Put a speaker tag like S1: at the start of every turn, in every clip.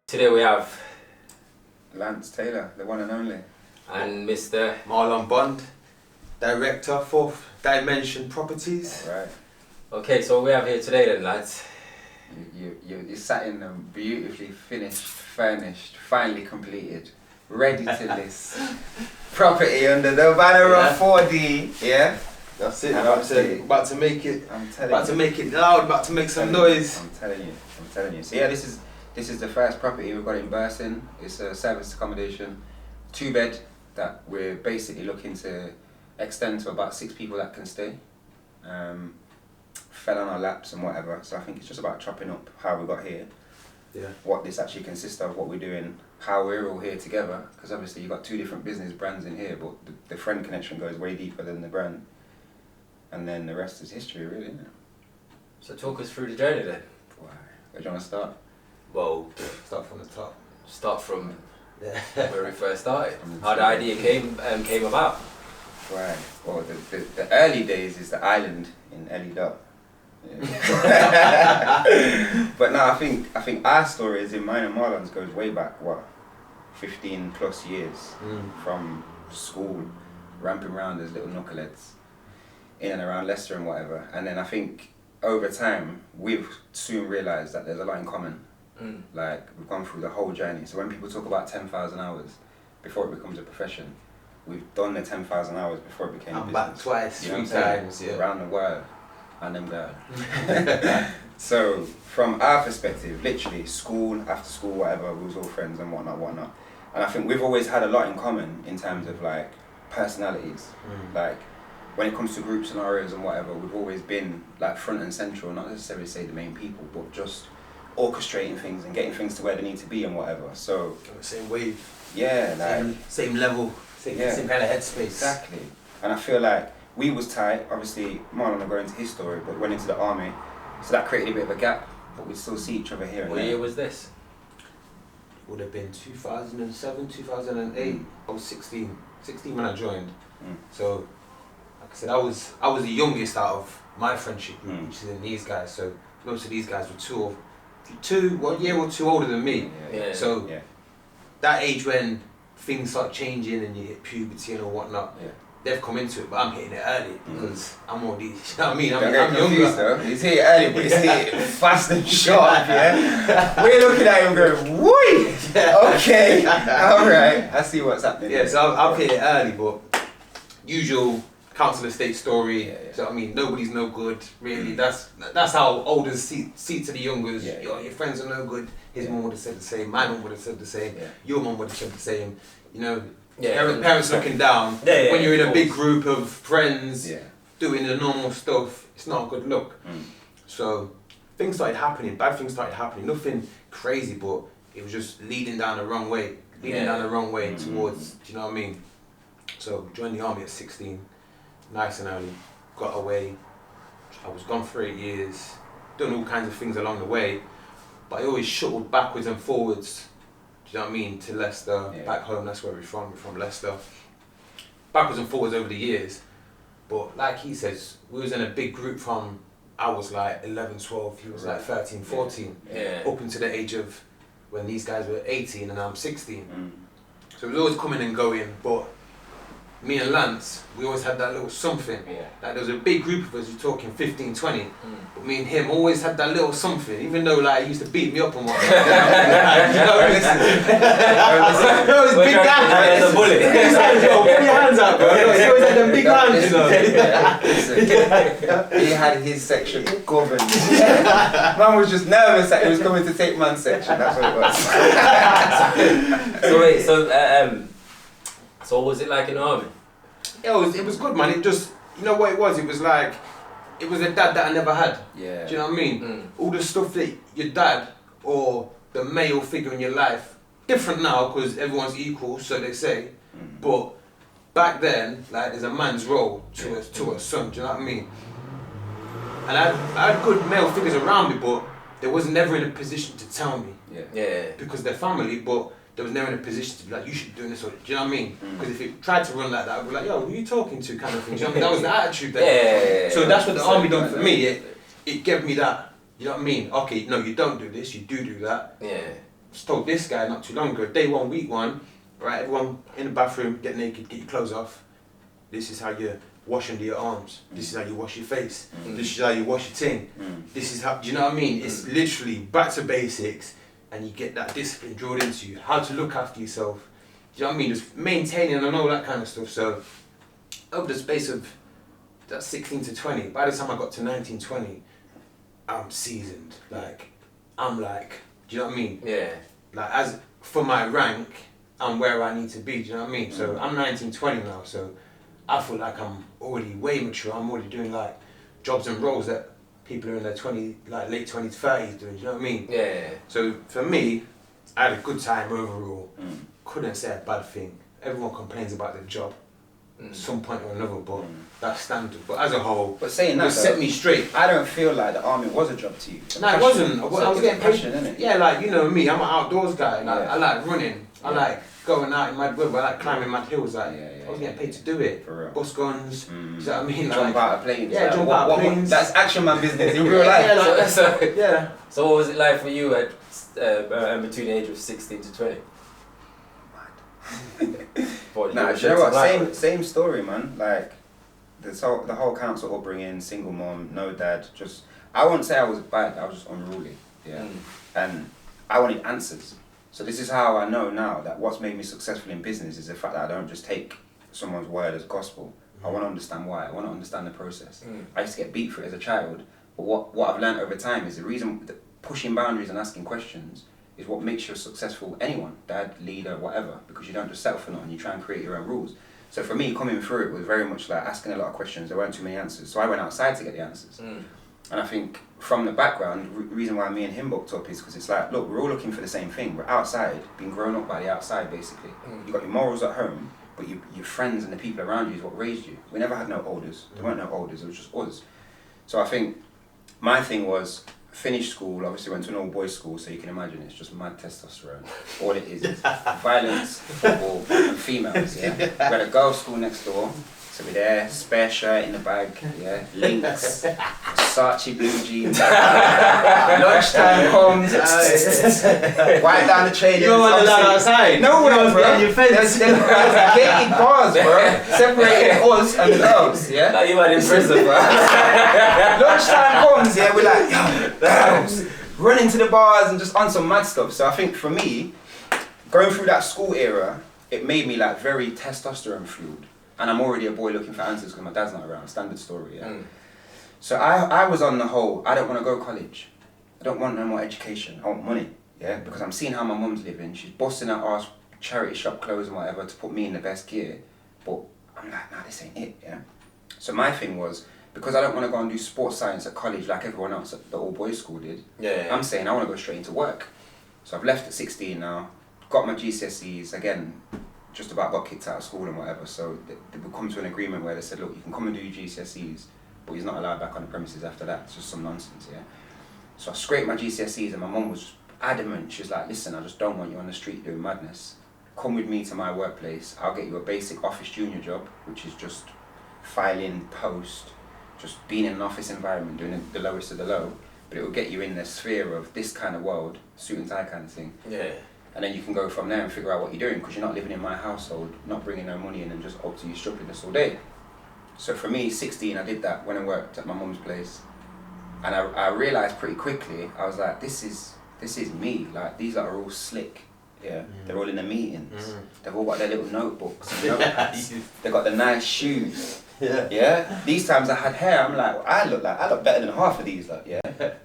S1: Today we have
S2: Lance Taylor, the one and only.
S1: And Mr.
S3: Marlon Bond, Director for Dimension Properties.
S2: All right.
S1: Okay, so what we have here today then, lads.
S2: You sat in them beautifully finished, furnished, finally completed, ready to list property under the banner of 4D. Yeah.
S3: That's it.
S2: And
S3: About to make it.
S2: I'm telling
S3: About
S2: you.
S3: to make it loud. About to make some noise.
S2: I'm telling you. So yeah, this is the first property we've got in Burson. It's a service accommodation, 2-bed that we're basically looking to extend to about 6 people that can stay. Fell on our laps and whatever, so I think it's just about chopping up how we got here, what this actually consists of, what we're doing, how we're all here together, because obviously you've got 2 different business brands in here, but the friend connection goes way deeper than the brand, and then the rest is history, really, isn't it?
S1: So talk us through the journey then.
S2: Why? Where do you want to start?
S1: Well,
S3: Start from the top.
S1: start from
S3: Yeah.
S1: where we first started. How the idea came about.
S2: Right. Well, the early days is the island in Ellie Dot. Yeah. But no, I think our stories in mine and Marlon's goes way back, 15 plus years from school, ramping around as little knuckleheads in and around Leicester and whatever. And then I think over time we've soon realised that there's a lot in common. Like we've gone through the whole journey. So when people talk about 10,000 hours before it becomes a profession, we've done the 10,000 hours before it became a business.
S3: Back twice,
S2: You know
S3: 3
S2: what I'm
S3: times,
S2: saying?
S3: yeah.
S2: Around the world, and them girl. So from our perspective, literally school, after school, whatever, we was all friends and whatnot. And I think we've always had a lot in common in terms of like personalities. Like when it comes to group scenarios and whatever, we've always been like front and central, not necessarily say the main people, but just orchestrating things and getting things to where they need to be and whatever. So
S3: Same wave.
S2: yeah, like
S3: Same level. Same kind of headspace.
S2: exactly. And I feel like we was tight. Obviously, Marlon will go into his story, but went into the army, so that created a bit of a gap. But we still see each other here and
S1: What
S2: there.
S1: year was this?
S3: Would have been 2007, 2008. I was 16 when I joined. So, like I said, I was the youngest out of my friendship group, which is in these guys. So most of these guys were 1 year or 2 older than me.
S1: Yeah.
S3: So that age when things start changing and you hit puberty and all whatnot, they've come into it, but I'm hitting it early because I'm already, you know what I mean? I'm
S2: confused
S3: younger.
S2: though. He's here early, but he's here fast and sharp, yeah? We're looking at him going, woi! Okay, alright, I see what's happening.
S3: Yeah, so I've hit it early, but usual council estate story, so I mean, nobody's no good, really. That's how olders see to the youngers. Your friends are no good. His mum would have said the same, my mum would have said the same, your mum would have said the same, you know. Parents looking down, when you're in a big group of friends doing the normal stuff, it's not a good look. So things started happening, bad things started happening, nothing crazy, but it was just leading down the wrong way, towards, do you know what I mean? So joined the army at 16, nice and early, got away, I was gone for 8 years, done all kinds of things along the way, but I always shuttled backwards and forwards. Do you know what I mean? To Leicester, back home, that's where we're from Leicester. Backwards and forwards over the years. But like he says, we was in a big group from, I was like 11, 12, he was like 13, 14. Up until the age of when these guys were 18 and I'm 16. So it was always coming and going, but me and Lance, we always had that little something. Like there was a big group of us, you're talking 15, 20. But me and him always had that little something, even though like he used to beat me up and whatnot. You know, listen. No, it's big guys.
S1: As a bullet.
S3: Yo, put your hands up, bro. He always had them big hands, you know.
S2: He had his section governed. Man was just nervous that he was coming to take man's section, that's what it was.
S1: So wait, so what was it like in the army?
S3: It was good, man. It just, you know what it was? It was like, it was a dad that I never had. Do you know what I mean? All the stuff that your dad or the male figure in your life, different now because everyone's equal, so they say. But back then, like there's a man's role to a son. Do you know what I mean? And I had good male figures around me, but they was never in a position to tell me. Because they're family, but they was never in a position to be like, you should be doing this, or do you know what I mean? Because if it tried to run like that, I'd be like, yo, who are you talking to, kind of thing. Do you know what I mean? That was the attitude there. So that's what the army done for me. It gave me that, you know what I mean? Okay, no, you don't do this, you do that. told this guy not too long ago, day 1, week 1, right, everyone in the bathroom, get naked, get your clothes off. This is how you wash under your arms. This is how you wash your face. This is how you wash your ting. This is how, do you know what I mean? It's literally back to basics, and you get that discipline drilled into you. How to look after yourself. Do you know what I mean? Just maintaining and all that kind of stuff. So, over the space of that 16 to 20, by the time I got to 19, 20, I'm seasoned. Like, I'm like, do you know what I mean?
S1: Yeah.
S3: Like, as for my rank, I'm where I need to be, do you know what I mean? So I'm 19, 20 now, so I feel like I'm already way mature. I'm already doing like jobs and roles that people are in their 20, like late 20s, 30s doing, do you know what I mean?
S1: Yeah.
S3: So for me, I had a good time overall. Couldn't say a bad thing. Everyone complains about the job at some point or another, but that's standard. But as a whole,
S2: But saying that,
S3: it set me straight.
S2: I don't feel like the army was a job to you.
S3: No, it wasn't. I was getting paid.
S2: passion, innit?
S3: Yeah, like, you know me, I'm an outdoors guy. Like,
S2: Yeah.
S3: I like running. I like going out in mad weather. I like climbing mad hills. Like, I was
S2: yeah.
S3: getting paid to do it.
S2: For real.
S3: Bus guns. Do you know what I mean?
S2: Jump
S3: Like,
S2: out of planes.
S3: yeah,
S2: like,
S3: jump out of
S2: what-
S3: planes.
S2: That's action man business in real life.
S3: Yeah, like,
S1: So,
S3: yeah.
S1: so what was it like for you at between the age of 16 to 20?
S2: Nah, do you know what? Same story, man. Like, the whole council upbringing, single mom, no dad. Just, I won't say I was bad. I was just unruly. Yeah, and I wanted answers. So this is how I know now that what's made me successful in business is the fact that I don't just take someone's word as gospel. I want to understand why. I want to understand the process. I used to get beat for it as a child, but what I've learned over time is the reason that pushing boundaries and asking questions is what makes you a successful anyone, dad, leader, whatever, because you don't just settle for nothing, you try and create your own rules. So for me, coming through it was very much like asking a lot of questions, there weren't too many answers, so I went outside to get the answers. And I think from the background, the reason why me and him booked up is because it's like, look, we're all looking for the same thing, we're outside, being grown up by the outside basically. You've got your morals at home, but your friends and the people around you is what raised you. We never had no elders, there weren't no elders, it was just us. So I think my thing was, finished school, obviously went to an all boys school, so you can imagine it's just mad testosterone. All it is violence, football, and females, yeah? We had a girls' school next door, so we're there, spare shirt in the bag, yeah? Links, Versace blue jeans, lunchtime comes, wipe down the train.
S3: You don't want to lie outside?
S2: No,
S3: you want to be on your fence.
S2: There's gated bars, bro, separating us and the girls, yeah?
S1: Like you were in prison, bro.
S2: Lunchtime comes, yeah, we're like, yo, girls, run into the bars and just on some mad stuff. So I think for me, going through that school era, it made me like very testosterone fueled. And I'm already a boy looking for answers because my dad's not around, standard story, yeah? So I was on the whole, I don't want to go college. I don't want no more education, I want money, yeah? Because I'm seeing how my mum's living, she's busting her ass, charity shop clothes and whatever to put me in the best gear. But I'm like, nah, this ain't it, yeah? So my thing was, because I don't want to go and do sports science at college like everyone else at the all boys school did, I'm saying I want to go straight into work. So I've left at 16 now, got my GCSEs, again, just about got kicked out of school and whatever, so they would come to an agreement where they said, look, you can come and do your GCSEs, but he's not allowed back on the premises after that. It's just some nonsense, yeah? So I scraped my GCSEs and my mum was adamant. She was like, listen, I just don't want you on the street doing madness. Come with me to my workplace, I'll get you a basic office junior job, which is just filing, post, just being in an office environment, doing the lowest of the low, but it will get you in the sphere of this kind of world, suit and tie kind of thing.
S1: Yeah.
S2: And then you can go from there and figure out what you're doing, because you're not living in my household, not bringing no money in and just up to you struggliness all day. So for me, 16, I did that when I worked at my mum's place. And I realised pretty quickly, I was like, this is me. Like, these are all slick. Yeah, they're all in the meetings. They've all got their little notebooks and notepads. They've got the nice shoes. Yeah. These times I had hair, I'm like, I look better than half of these, like, yeah.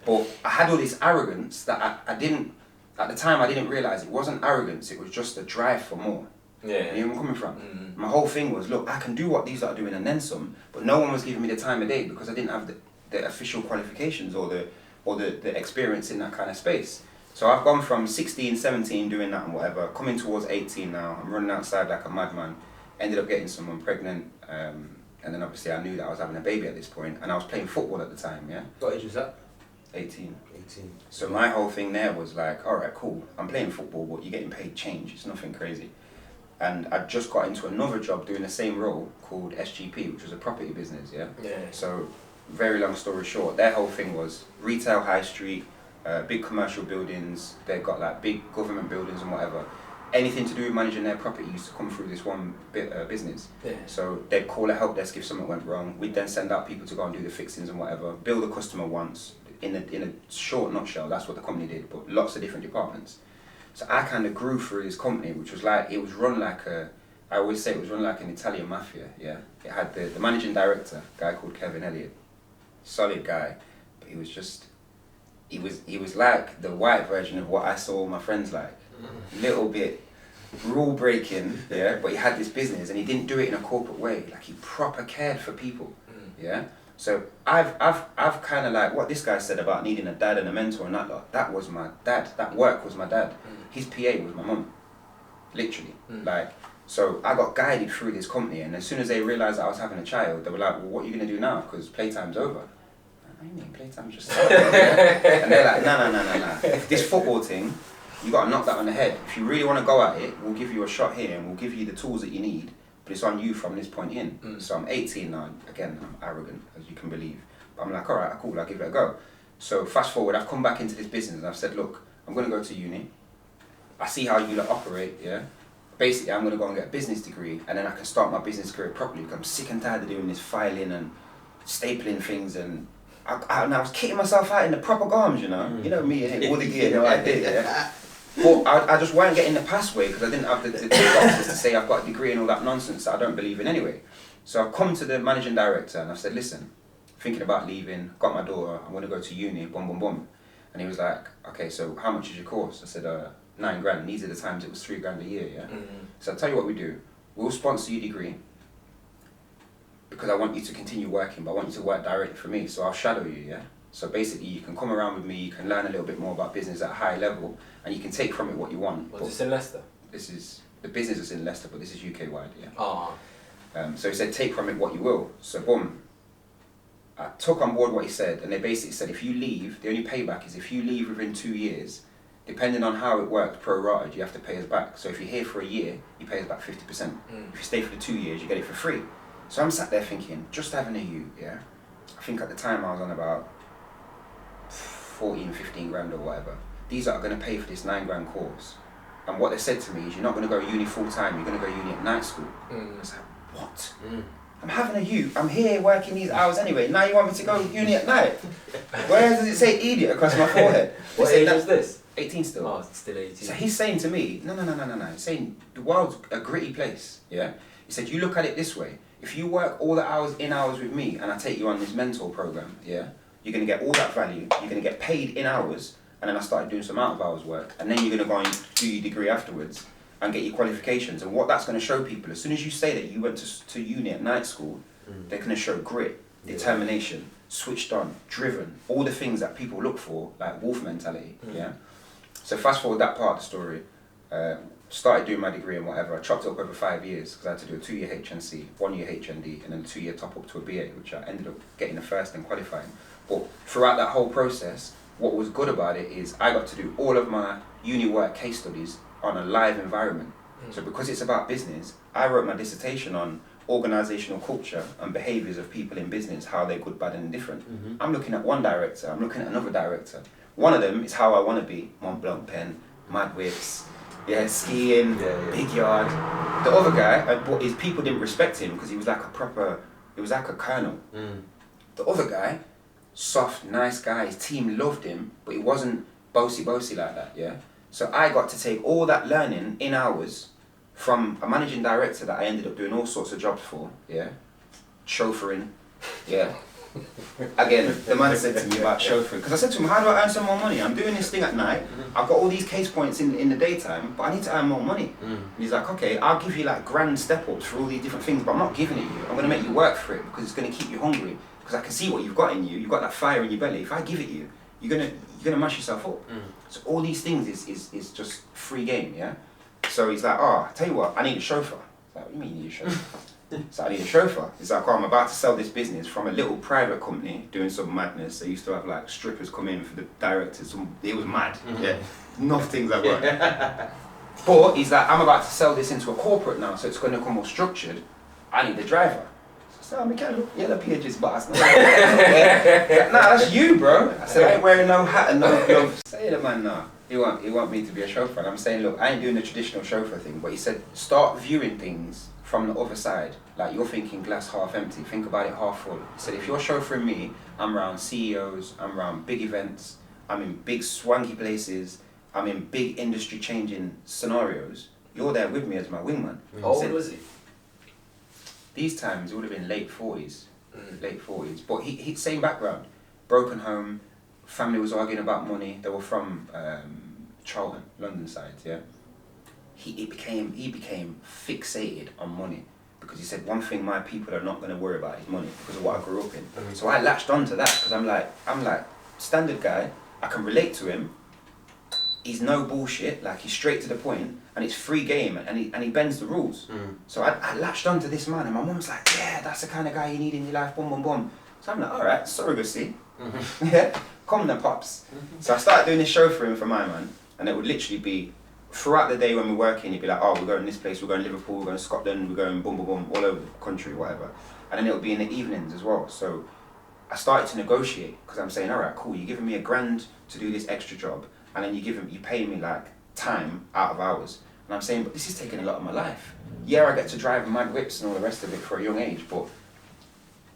S2: But I had all this arrogance that I didn't, at the time I didn't realise it wasn't arrogance, it was just a drive for more.
S1: Yeah.
S2: You know where I'm coming from? My whole thing was, look, I can do what these are doing and then some, but no one was giving me the time of day because I didn't have the official qualifications or the experience in that kind of space. So I've gone from 16, 17 doing that and whatever, coming towards 18 now, I'm running outside like a madman, ended up getting someone pregnant, and then obviously I knew that I was having a baby at this point, and I was playing football at the time, yeah?
S3: What age was that?
S2: 18.
S3: 18.
S2: So my whole thing there was like, alright, cool, I'm playing football, but you're getting paid change, it's nothing crazy. And I just got into another job doing the same role called SGP, which was a property business, yeah?
S1: Yeah.
S2: So, very long story short, their whole thing was retail high street, big commercial buildings. They've got like big government buildings and whatever. Anything to do with managing their property used to come through this one business.
S1: Yeah.
S2: So they'd call a help desk if something went wrong. We'd then send out people to go and do the fixings and whatever. Bill the customer once. In a short nutshell, that's what the company did, but lots of different departments. So I kind of grew through this company, which was like, it was run like I always say it was run like an Italian mafia, yeah. It had the managing director, a guy called Kevin Elliott, solid guy, but he was just, he was like the white version of what I saw all my friends like. Little bit rule breaking, yeah, but he had this business and he didn't do it in a corporate way, like he proper cared for people, yeah. So I've kind of like what this guy said about needing a dad and a mentor and that lot. That was my dad. That work was my dad. His PA was my mum, literally. Like, so I got guided through this company, and as soon as they realised that I was having a child, they were like, "Well, what are you gonna do now? Because playtime's over." What do you mean playtime's just started? And they're like, "No. This football thing, you gotta knock that on the head. If you really want to go at it, we'll give you a shot here, and we'll give you the tools that you need. But it's on you from this point in." So I'm 18 now. Again, I'm arrogant, as you can believe. But I'm like, all right, cool, I'll give it a go. So fast forward, I've come back into this business and I've said, look, I'm going to go to uni. I see how you lot operate, yeah? Basically, I'm going to go and get a business degree and then I can start my business career properly because I'm sick and tired of doing this filing and stapling things and I was kicking myself out in the proper garms, you know? You know me, all the gear, no idea, yeah? But I just weren't getting the passway because I didn't have the boxes to say I've got a degree and all that nonsense that I don't believe in anyway. So I've come to the managing director and I've said, listen, thinking about leaving, got my daughter, I'm going to go to uni, boom. And he was like, okay, so how much is your course? I said, $9,000. And these are the times it was $3,000 a year, yeah? So I'll tell you what we do. We'll sponsor your degree because I want you to continue working, but I want you to work directly for me. So I'll shadow you, yeah? So basically you can come around with me, you can learn a little bit more about business at a high level and you can take from it what you want.
S1: Was this in Leicester?
S2: This is, the business is in Leicester, but this is UK wide, yeah?
S1: Oh.
S2: So he said, take from it what you will. So boom, I took on board what he said and they basically said if you leave, the only payback is if you leave within 2 years, depending on how it worked pro-rated, you have to pay us back. So if you're here for a year, you pay us back 50%. If you stay for the 2 years, you get it for free. So I'm sat there thinking, just having a youth, yeah? I think at the time I was on about 15 grand or whatever. These are going to pay for this $9,000 course. And what they said to me is, you're not going to go uni full time, you're going to go uni at night school. I was like, what? I'm having a youth, I'm here working these hours anyway, now you want me to go uni at night? Where does it say idiot across my forehead?
S1: What age is this?
S2: 18 still.
S1: Oh, it's still 18.
S2: So he's saying to me, no. He's saying the world's a gritty place, yeah? He said, you look at it this way, if you work all the hours in hours with me and I take you on this mentor program, yeah? You're going to get all that value, you're going to get paid in hours, and then I started doing some out of hours work, and then you're going to go and do your degree afterwards and get your qualifications. And what that's going to show people, as soon as you say that you went to uni at night school, they're going to show grit, determination, switched on, driven, all the things that people look for, like wolf mentality, yeah? So fast forward that part of the story, started doing my degree and whatever. I chopped it up over 5 years because I had to do a 2-year HNC, 1-year HND, and then a 2-year top up to a BA, which I ended up getting the first and qualifying. But throughout that whole process, what was good about it is I got to do all of my uni work case studies on a live environment. So because it's about business, I wrote my dissertation on organisational culture and behaviours of people in business, how they're good, bad and indifferent. I'm looking at one director, I'm looking at another director. One of them is how I want to be, Mont Blanc pen, mad whips, yeah, skiing, big yard. The other guy, his people didn't respect him because he was like he was like a colonel. The other guy, soft, nice guy, his team loved him, but he wasn't bossy like that, yeah? So I got to take all that learning in hours from a managing director that I ended up doing all sorts of jobs for, yeah? Chauffeuring, yeah? Again, the man said to me about chauffeuring, because I said to him, how do I earn some more money? I'm doing this thing at night, I've got all these case points in the daytime, but I need to earn more money. And he's like, okay, I'll give you like grand step-ups for all these different things, but I'm not giving it you. I'm going to make you work for it, because it's going to keep you hungry. Because I can see what you've got in you, you've got that fire in your belly. If I give it you, you're gonna mash yourself up. So all these things is just free game, yeah? So he's like, oh, I tell you what, I need a chauffeur. I was like, what do you mean you need a chauffeur? So I need a chauffeur. He's like, oh, I'm about to sell this business from a little private company doing some madness. They used to have like strippers come in for the directors. It was mad, yeah? Enough things like that. But he's like, I'm about to sell this into a corporate now, so it's gonna become more structured. I need a driver. said, oh, Michael, look, yellow pages, boss. Nah, that's you, bro. I said, I ain't wearing no hat and no gloves. Say the man, nah. He want me to be a chauffeur. And I'm saying, look, I ain't doing the traditional chauffeur thing. But he said, start viewing things from the other side. Like, you're thinking glass half empty. Think about it half full. He said, if you're chauffeuring me, I'm around CEOs, I'm around big events, I'm in big swanky places, I'm in big industry changing scenarios. You're there with me as my wingman.
S1: How old was he?
S2: These times, it would have been late 40s. Late 40s. But he same background. Broken home, family was arguing about money. They were from Charlton, London side, yeah. He became fixated on money because he said one thing my people are not going to worry about is money because of what I grew up in. So I latched onto that because I'm like standard guy. I can relate to him. He's no bullshit. Like he's straight to the point, and it's free game, and he bends the rules. So I latched onto this man, and my mum's like, yeah, that's the kind of guy you need in your life. Boom, boom, boom. So I'm like, all right, surrogacy. Yeah, come then, pops. So I started doing this chauffeuring for my man, and it would literally be throughout the day when we're working, he'd be like, oh, we're going this place, we're going to Liverpool, we're going to Scotland, we're going boom, boom, boom, all over the country, whatever. And then it would be in the evenings as well. So I started to negotiate because I'm saying, all right, cool, you're giving me $1,000 to do this extra job, and then you pay me like time out of hours. And I'm saying, but this is taking a lot of my life. Yeah, I get to drive mad whips and all the rest of it for a young age, but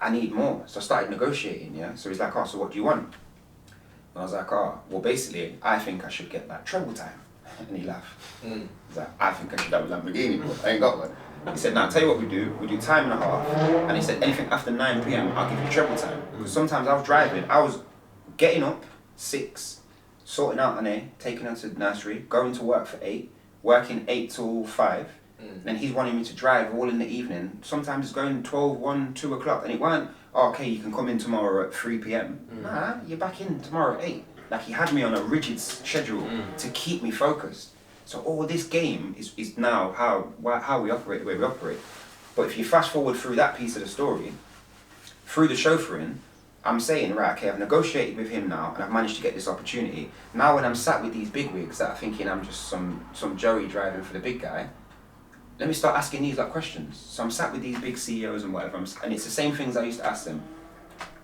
S2: I need more. So I started negotiating, yeah? So he's like, oh, so what do you want? And I was like, oh, well, basically, I think I should get like treble time. And he laughed. He's like, I think I should have a Lamborghini, but I ain't got one. He said, now, I'll tell you what we do time and a half. And he said, anything after 9 p.m, I'll give you treble time. Because sometimes I was driving, I was getting up 6, sorting out Ane, taking her to nursery, going to work for 8, working 8 till 5. Then he's wanting me to drive all in the evening. Sometimes it's going 12, 1, 2 o'clock, and it weren't, oh, okay, you can come in tomorrow at 3 p.m. Nah, you're back in tomorrow at 8. Like he had me on a rigid schedule to keep me focused. So all this game is now how we operate the way we operate. But if you fast forward through that piece of the story, through the chauffeuring, I'm saying, right, okay, I've negotiated with him now and I've managed to get this opportunity. Now when I'm sat with these bigwigs that are thinking I'm just some Joey driving for the big guy, let me start asking these like questions. So I'm sat with these big CEOs and whatever, and it's the same things I used to ask them.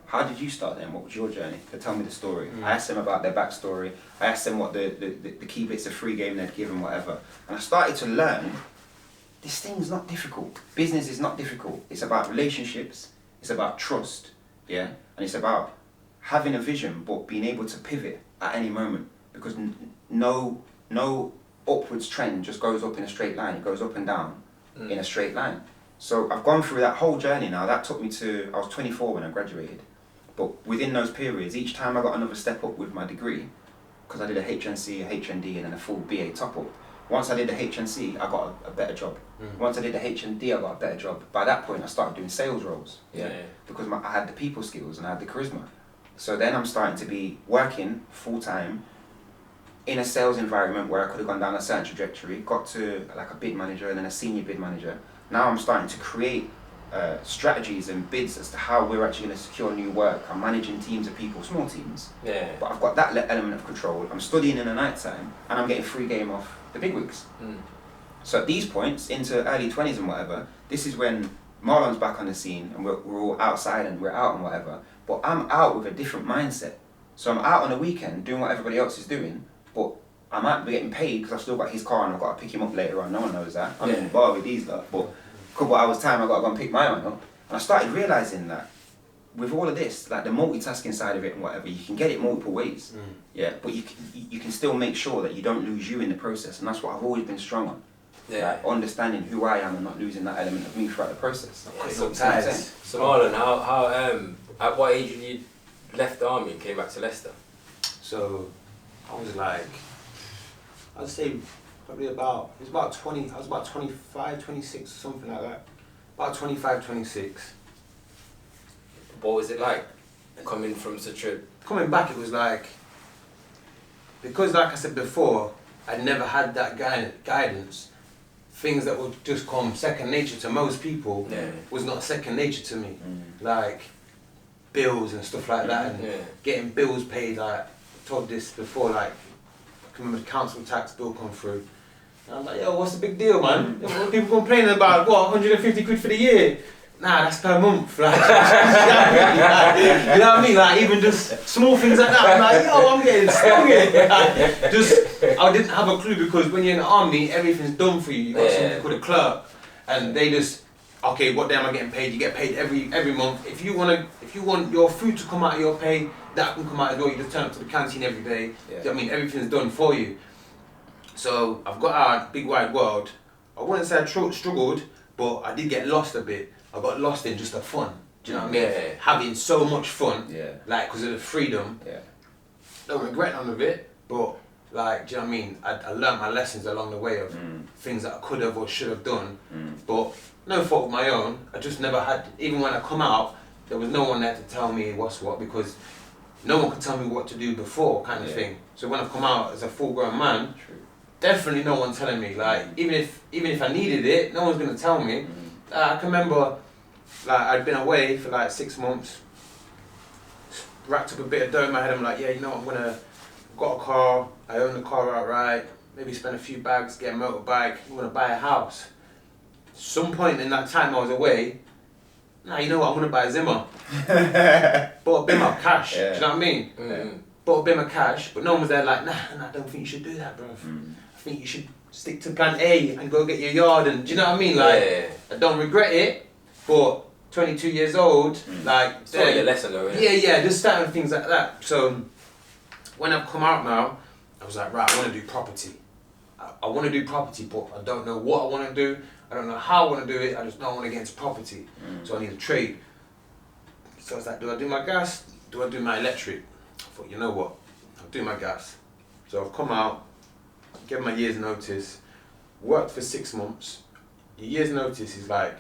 S2: How did you start then? What was your journey? They tell me the story. I asked them about their backstory. I asked them what the key bits of free game they'd given, whatever. And I started to learn, this thing's not difficult. Business is not difficult. It's about relationships. It's about trust, yeah? And it's about having a vision, but being able to pivot at any moment. Because no upwards trend just goes up in a straight line. It goes up and down in a straight line. So I've gone through that whole journey now. That took me to, I was 24 when I graduated. But within those periods, each time I got another step up with my degree, because I did a HNC, a HND, and then a full BA top-up. Once I did the HNC, I got a better job. Once I did the HND, I got a better job. By that point, I started doing sales roles, because I had the people skills and I had the charisma. So then I'm starting to be working full-time in a sales environment where I could have gone down a certain trajectory, got to like a bid manager and then a senior bid manager. Now I'm starting to create strategies and bids as to how we're actually going to secure new work. I'm managing teams of people, small teams, but I've got that element of control. I'm studying in the night time and I'm getting free game off the bigwigs. So at these points, into early 20s and whatever, this is when Marlon's back on the scene and we're all outside and we're out and whatever, but I'm out with a different mindset. So I'm out on a weekend doing what everybody else is doing, but I might be getting paid because I've still got his car and I've got to pick him up later on. No one knows that. I'm in the bar with these lot, but a couple hours time I've got to go and pick my man up. And I started realising that with all of this, like the multitasking side of it and whatever, you can get it multiple ways. But you can still make sure that you don't lose you in the process, and that's what I've always been strong on. Like understanding who I am and not losing that element of me throughout the process.
S1: So Marlon, how at what age did you left the army and came back to Leicester?
S3: So I was like, I'd say probably about 20, I was about 25, 26 or something like that. About 25, 26.
S1: What was it like coming from such a...
S3: Coming back, it was like, because like I said before, I never had that guidance. Things that would just come second nature to most people was not second nature to me. Like bills and stuff like that, and getting bills paid. Like I told this before, like I can remember the council tax bill come through. And I'm like, yo, what's the big deal, man? People complaining about what 150 quid for the year. Nah, that's per month. Like, you know what I mean? Like, even just small things like that. I'm like, yo, I'm getting stung here. Like, I didn't have a clue because when you're in the army, everything's done for you. You got something called a clerk, and they just, okay, what day am I getting paid? You get paid every month. If you want your food to come out of your pay, that can come out as well. You just turn up to the canteen every day. Yeah. You know what I mean? Everything's done for you. So I've got out big wide world. I wouldn't say I struggled, but I did get lost a bit. I got lost in just the fun. Do you know what I mean?
S1: Yeah.
S3: Having so much fun,
S2: like
S3: because of the freedom.
S2: Yeah.
S3: Don't regret none of it, but like, do you know what I mean? I learned my lessons along the way of things that I could have or should have done, but no fault of my own. I just never had. Even when I come out, there was no one there to tell me what's what because no one could tell me what to do before, kind of thing. So when I've come out as a full-grown man. Definitely no one telling me, like, even if I needed it, no one's gonna tell me. I can remember, like, I'd been away for like 6 months, racked up a bit of dough in my head. I'm like, yeah, you know what, got a car, I own the car outright, maybe spend a few bags, get a motorbike, I'm gonna buy a house. Some point in that time I was away, nah, you know what, I'm gonna buy a Zimmer. Bought a bim of cash, do you know what I mean? Bought a bim of cash, but no one was there like, nah, I don't think you should do that, bro. I think you should stick to plan A and go get your yard, and do you know what I mean? Like, I don't regret it, but 22 years old, like,
S1: it's probably a lesson though,
S3: yeah, just starting things like that. So when I've come out now, I was like, right, I want to do property. I want to do property, but I don't know what I want to do. I don't know how I want to do it. I just don't want to get into property. So I need a trade. So I was like, do I do my gas? Do I do my electric? I thought, you know what? I'll do my gas. So I've come out, gave my year's notice, worked for 6 months. Your year's notice is like,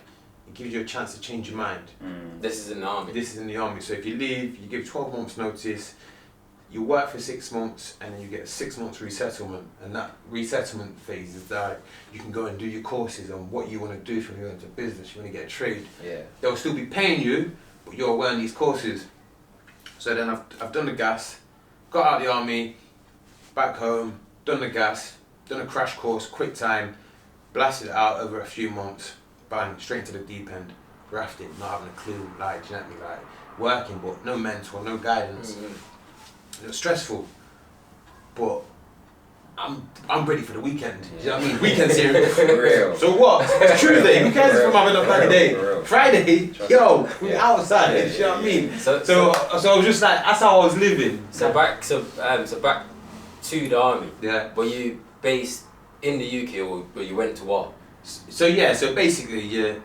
S3: it gives you a chance to change your mind.
S1: This is in the army.
S3: This is in the army. So if you leave, you give 12 months notice, you work for 6 months, and then you get a 6 months resettlement. And that resettlement phase is like, you can go and do your courses on what you want to do from you into business, you want to get a trade. They'll still be paying you, but you're wearing these courses. So then I've done the gas, got out of the army, back home, done the gas, done a crash course, quick time, blasted it out over a few months, bang, straight into the deep end, grafting, not having a clue, like, do you know what I mean, like, working, but no mentor, no guidance. It was stressful, but I'm ready for the weekend. Do you know what I mean? Weekend's here.
S2: Real.
S3: So what? It's Tuesday. Who cares if I'm having a bad day? Friday, yo, we're outside. Do you know what I mean? So I was just like, that's how I was living.
S1: So back to the army.
S3: Yeah.
S1: Were you based in the UK or you went to war?
S3: So basically you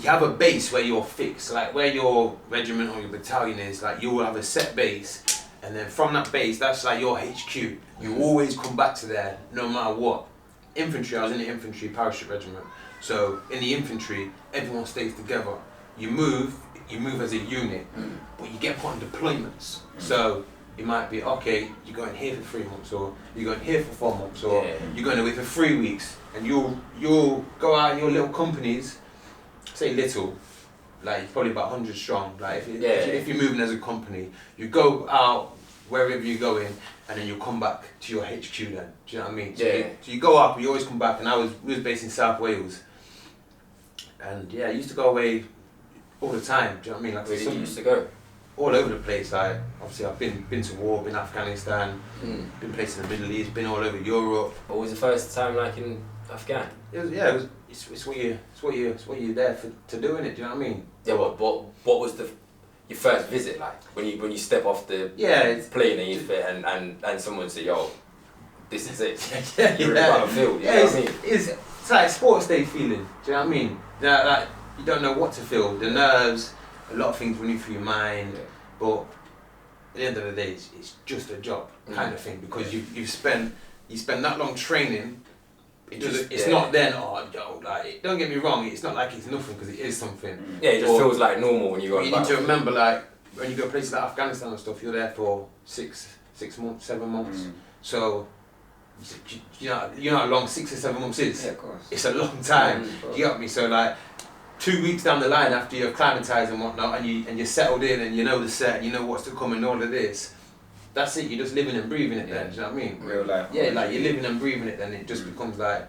S3: have a base where you're fixed, like where your regiment or your battalion is, like you will have a set base, and then from that base, that's like your HQ. You always come back to there, no matter what. Infantry, I was in the infantry parachute regiment. So in the infantry, everyone stays together. You move as a unit, but you get put on deployments. So it might be, okay, you're going here for 3 months, or you're going here for 4 months, or you're going away for 3 weeks, and you'll go out in your little companies, say little, like probably about 100 strong. Like if you're moving as a company, you go out wherever you're going, and then you come back to your HQ then. Do you know what I mean? So you go up, you always come back, and we was based in South Wales, and I used to go away all the time. Do you know what I mean? Like,
S1: where did you used to go?
S3: All over the place. Like, obviously I've been to war, been Afghanistan, been places in the Middle East, been all over Europe.
S1: What was the first time like in Afghan?
S3: It's what you're there to do, innit? Do you know what I mean?
S1: Yeah, what was your first visit like when you step off the plane and you fit and someone say, yo, this is it. You're in the battlefield. You know what I mean?
S3: It's like sports day feeling. Do you know what I mean? Like you don't know what to feel. The nerves, a lot of things running through your mind, but at the end of the day, it's just a job kind of thing, because you spend that long training. It's not then, like, don't get me wrong, it's not like it's nothing, because it is something.
S1: Yeah, it just feels like normal when you go.
S3: You need to remember, like, when you go places like Afghanistan and stuff, you're there for 6 months, 7 months. So, you know how long 6 or 7 months is?
S2: Yeah, of course.
S3: It's a long time. You got me? So, like, 2 weeks down the line after you've acclimatised and whatnot, and you're settled in, and you know the set, and you know what's to come and all of this, that's it. You're just living and breathing it then. Do you know what I mean?
S2: Real life.
S3: Yeah, like you're living and breathing it. Then it just becomes like,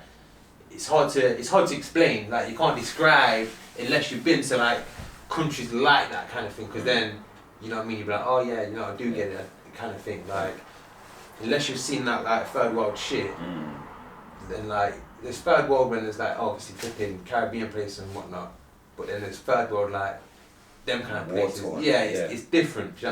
S3: it's hard to explain. Like, you can't describe unless you've been to like countries like that kind of thing, because then, you know what I mean, you'd be like, oh yeah, you know, I do get it, kind of thing. Like, unless you've seen that like third world shit, then like, there's third world when there's like obviously flipping Caribbean places and whatnot, but then there's third world like them kind of places. It's different. Do you know